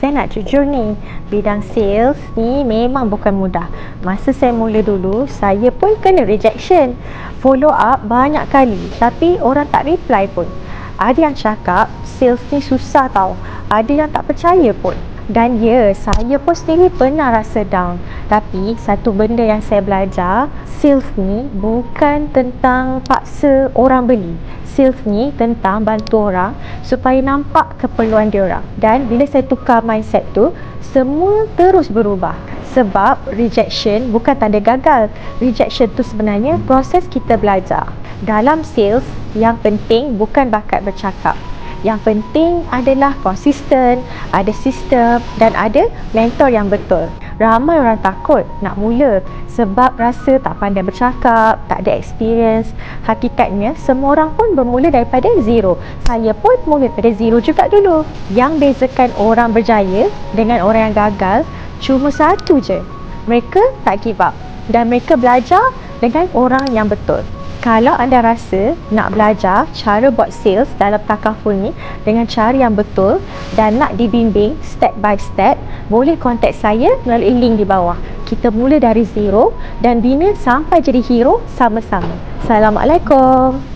Saya nak jujur ni, bidang sales ni memang bukan mudah. Masa saya mula dulu, saya pun kena rejection. Follow up banyak kali, tapi orang tak reply pun. Ada yang cakap sales ni susah tau. Ada yang tak percaya pun. Dan ya, saya pun sendiri pernah rasa down. Tapi satu benda yang saya belajar, sales ni bukan tentang paksa orang beli. Sales ni tentang bantu orang supaya nampak keperluan dia orang. Dan bila saya tukar mindset tu, semua terus berubah. Sebab rejection bukan tanda gagal. Rejection tu sebenarnya proses kita belajar. Dalam sales, yang penting bukan bakat bercakap. Yang penting adalah konsisten, ada sistem dan ada mentor yang betul. Ramai orang takut nak mula sebab rasa tak pandai bercakap, tak ada experience. Hakikatnya, semua orang pun bermula daripada zero. Saya pun mula daripada zero juga dulu. Yang bezakan orang berjaya dengan orang yang gagal cuma satu je. Mereka tak give up dan mereka belajar dengan orang yang betul. Kalau anda rasa nak belajar cara buat sales dalam Takaful ni dengan cara yang betul dan nak dibimbing step by step, boleh contact saya melalui link di bawah. Kita mula dari zero dan bina sampai jadi hero sama-sama. Assalamualaikum.